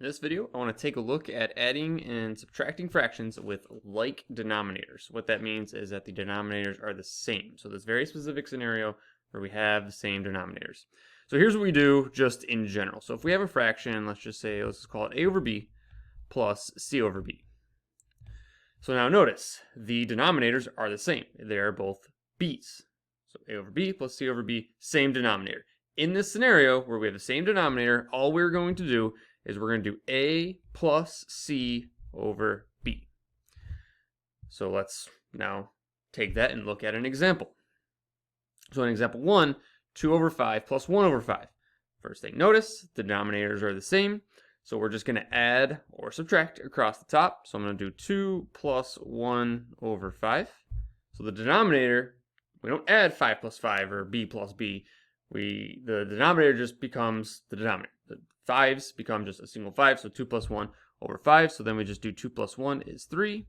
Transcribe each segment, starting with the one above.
In this video, I want to take a look at adding and subtracting fractions with like denominators. What that means is that the denominators are the same. So this very specific scenario where we have the same denominators. So here's what we do just in general. So if we have a fraction, let's just call it a over b plus c over b. So now notice, the denominators are the same. They are both b's. So a over b plus c over b, same denominator. In this scenario where we have the same denominator, all we're going to do is we're going to do a plus c over b. So let's now take that and look at an example. So in example 1, 2 over 5 plus 1 over 5. First thing, notice the denominators are the same. So we're just going to add or subtract across the top. So I'm going to do 2 plus 1 over 5. So the denominator, we don't add 5 plus 5 or b plus b. The denominator just becomes the denominator. The 5s become just a single 5, so 2 plus 1 over 5. So then we just do 2 plus 1 is 3.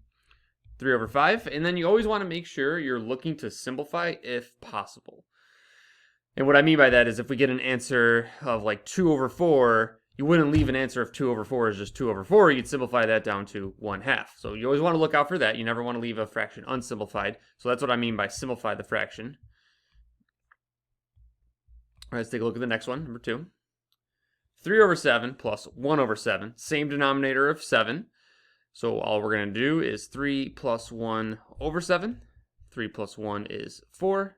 3 over 5. And then you always want to make sure you're looking to simplify if possible. And what I mean by that is if we get an answer of like 2 over 4, you wouldn't leave an answer of 2 over 4 as just 2 over 4. You'd simplify that down to 1/2. So you always want to look out for that. You never want to leave a fraction unsimplified. So that's what I mean by simplify the fraction. All right, let's take a look at the next one, number 2. 3 over 7 plus 1 over 7, same denominator of 7. So all we're going to do is 3 plus 1 over 7. 3 plus 1 is 4.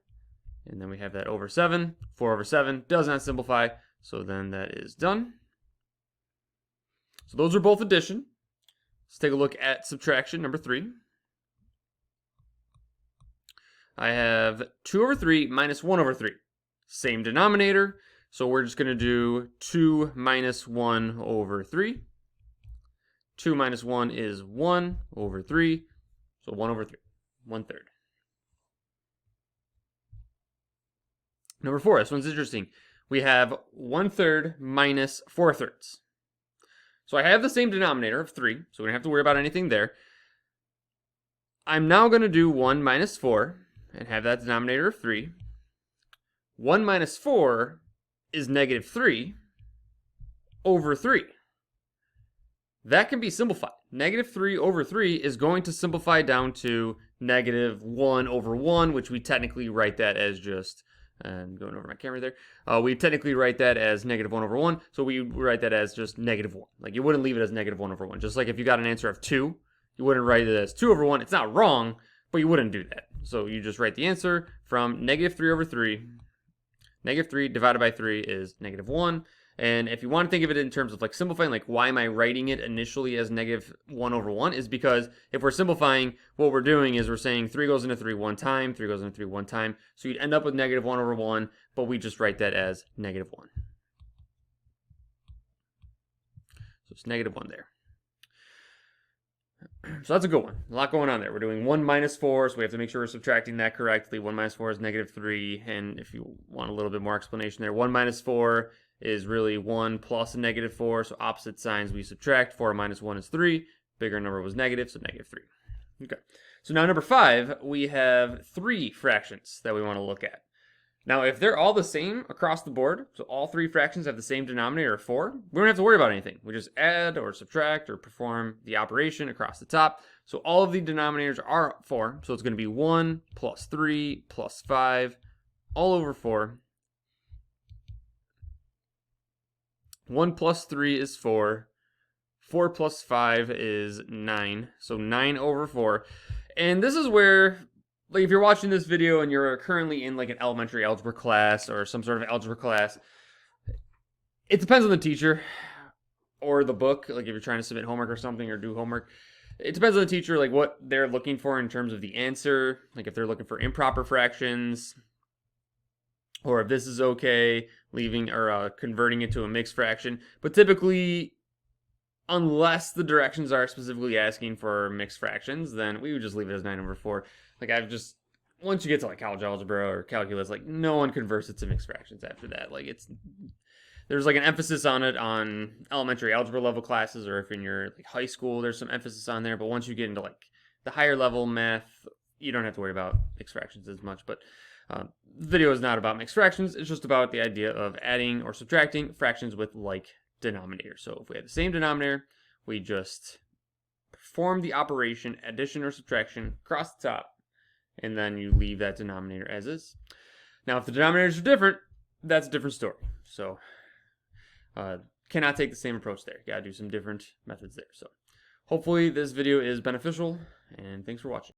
And then we have that over 7. 4 over 7 does not simplify, so then that is done. So those are both addition. Let's take a look at subtraction, number 3. I have 2 over 3 minus 1 over 3. Same denominator, so we're just going to do 2 minus 1 over 3. 2 minus 1 is 1 over 3, so 1 over 3, 1/3. Number 4, this one's interesting. We have 1/3 minus 4/3. So I have the same denominator of 3, so we don't have to worry about anything there. I'm now going to do 1 minus 4 and have that denominator of 3. 1 minus 4 is negative 3 over 3. That can be simplified. Negative 3 over 3 is going to simplify down to negative 1 over 1, which we technically write that as just, I'm going over my camera there, we technically write that as negative 1 over 1, so we write that as just negative 1. Like, you wouldn't leave it as negative 1 over 1. Just like if you got an answer of 2, you wouldn't write it as 2 over 1. It's not wrong, but you wouldn't do that. So you just write the answer from negative 3 over 3. Negative 3 divided by 3 is negative 1. And if you want to think of it in terms of like simplifying, like why am I writing it initially as negative 1 over 1, is because if we're simplifying, what we're doing is we're saying 3 goes into 3 one time, 3 goes into 3 one time. So you'd end up with negative 1 over 1, but we just write that as negative 1. So it's negative 1 there. So that's a good one. A lot going on there. We're doing 1 minus 4, so we have to make sure we're subtracting that correctly. 1 minus 4 is negative 3, and if you want a little bit more explanation there, 1 minus 4 is really 1 plus a negative 4, so opposite signs we subtract. 4 minus 1 is 3. Bigger number was negative, so negative 3. Okay. So now number 5, we have 3 fractions that we want to look at. Now, if they're all the same across the board, so all 3 fractions have the same denominator of 4, we don't have to worry about anything. We just add or subtract or perform the operation across the top. So all of the denominators are 4, so it's going to be 1 plus 3 plus 5 all over 4. 1 plus 3 is 4. 4 plus 5 is 9, so 9 over 4. And this is where, like, if you're watching this video and you're currently in like an elementary algebra class or some sort of algebra class, it depends on the teacher or the book. Like if you're trying to submit homework or something or do homework, it depends on the teacher, like what they're looking for in terms of the answer. Like if they're looking for improper fractions, or if this is okay, leaving or converting it to a mixed fraction. But typically, unless the directions are specifically asking for mixed fractions, then we would just leave it as 9 over 4. Like once you get to like college algebra or calculus, like no one converts it to mixed fractions after that. Like there's like an emphasis on it on elementary algebra level classes, or if in your like high school, there's some emphasis on there. But once you get into like the higher level math, you don't have to worry about mixed fractions as much. But the video is not about mixed fractions. It's just about the idea of adding or subtracting fractions with like denominator. So if we have the same denominator, we just perform the operation, addition or subtraction, across the top, and then you leave that denominator as is. Now, if the denominators are different, that's a different story. So, cannot take the same approach there. Gotta do some different methods there. So, hopefully this video is beneficial, and thanks for watching.